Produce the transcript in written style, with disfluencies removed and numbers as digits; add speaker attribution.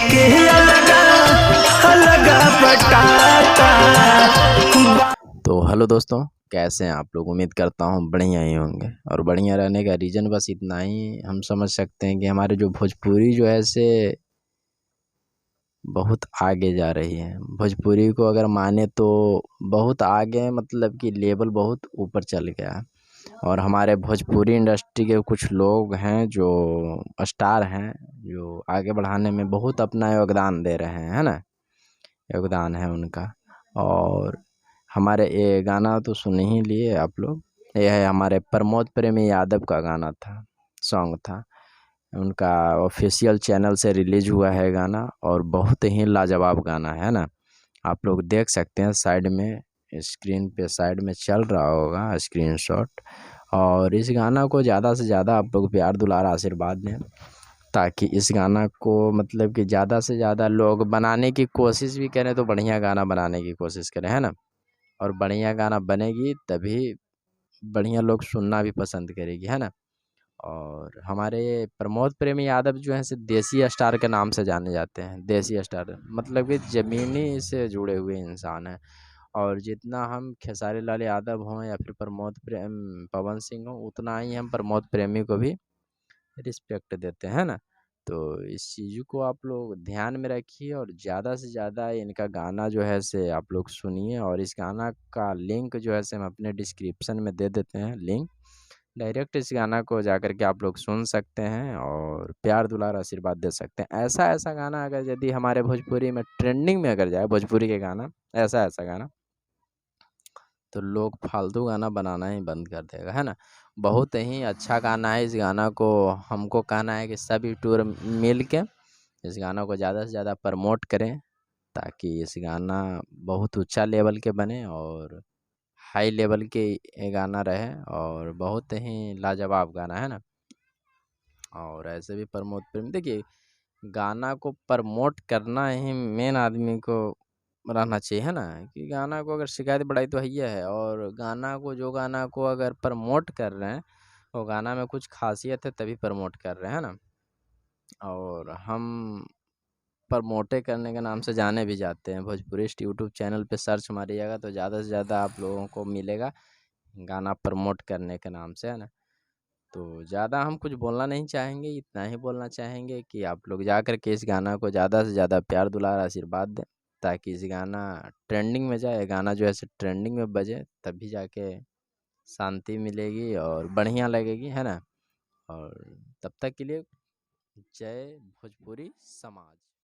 Speaker 1: के अलगा अलगा बटाता।
Speaker 2: तो हेलो दोस्तों, कैसे हैं आप लोग। उम्मीद करता हूँ बढ़िया ही होंगे। और बढ़िया रहने का रीज़न बस इतना ही हम समझ सकते हैं कि हमारे जो भोजपुरी जो है से बहुत आगे जा रही है। भोजपुरी को अगर माने तो बहुत आगे, मतलब कि लेवल बहुत ऊपर चल गया है। और हमारे भोजपुरी इंडस्ट्री के कुछ लोग हैं जो स्टार हैं, जो आगे बढ़ाने में बहुत अपना योगदान दे रहे हैं, है ना। योगदान है उनका। और हमारे ये गाना तो सुन ही लिए आप लोग। ये है हमारे प्रमोद प्रेमी यादव का गाना था, सॉन्ग था। उनका ऑफिशियल चैनल से रिलीज हुआ है गाना, और बहुत ही लाजवाब गाना है ना। आप लोग देख सकते हैं साइड में, स्क्रीन पे साइड में चल रहा होगा स्क्रीनशॉट। और इस गाना को ज़्यादा से ज़्यादा आप लोग प्यार दुलार आशीर्वाद दें, ताकि इस गाना को मतलब कि ज़्यादा से ज़्यादा लोग बनाने की कोशिश भी करें, तो बढ़िया गाना बनाने की कोशिश करें, है ना। और बढ़िया गाना बनेगी तभी बढ़िया लोग सुनना भी पसंद करेगी, है ना। और हमारे प्रमोद प्रेमी यादव जो हैं से देसी स्टार के नाम से जाने जाते हैं। देसी स्टार मतलब कि ज़मीनी से जुड़े हुए इंसान हैं। और जितना हम खेसारी लाल यादव हों या फिर पवन सिंह हों, उतना ही हम प्रमोद प्रेमी को भी रिस्पेक्ट देते हैं ना। तो इस चीज़ को आप लोग ध्यान में रखिए, और ज़्यादा से ज़्यादा इनका गाना जो है से आप लोग सुनिए। और इस गाना का लिंक जो है से हम अपने डिस्क्रिप्शन में दे देते हैं, लिंक डायरेक्ट इस गाना को जा कर के आप लोग सुन सकते हैं और प्यार दुलार आशीर्वाद दे सकते हैं। ऐसा ऐसा गाना अगर यदि हमारे भोजपुरी में ट्रेंडिंग में अगर जाए, भोजपुरी के गाना, ऐसा ऐसा गाना, तो लोग फालतू गाना बनाना ही बंद कर देगा, है ना। बहुत ही अच्छा गाना है। इस गाना को हमको कहना है कि सभी टूर मिल के इस गाना को ज़्यादा से ज़्यादा प्रमोट करें, ताकि इस गाना बहुत ऊंचा लेवल के बने और हाई लेवल के ये गाना रहे, और बहुत ही लाजवाब गाना है ना। और ऐसे भी प्रमोद प्रेम, देखिए गाना को प्रमोट करना ही मेन आदमी को रहना चाहिए, है ना। कि गाना को अगर शिकायत बढ़ाई तो है, और गाना को, जो गाना को अगर प्रमोट कर रहे हैं, वो गाना में कुछ खासियत है तभी प्रमोट कर रहे हैं ना। और हम प्रमोटे करने के नाम से जाने भी जाते हैं। भोजपुरिस्ट यूट्यूब चैनल पे सर्च मारिएगा तो ज़्यादा से ज़्यादा आप लोगों को मिलेगा गाना प्रमोट करने के नाम से, है ना। तो ज़्यादा हम कुछ बोलना नहीं चाहेंगे, इतना ही बोलना चाहेंगे कि आप लोग जा कर के इस गाना को ज़्यादा से ज़्यादा प्यार दुलार आशीर्वाद दें, ताकि इस गाना ट्रेंडिंग में जाए। गाना जो है सो ट्रेंडिंग में बजे, तभी जाके शांति मिलेगी और बढ़िया लगेगी, है ना। और तब तक के लिए जय भोजपुरी समाज।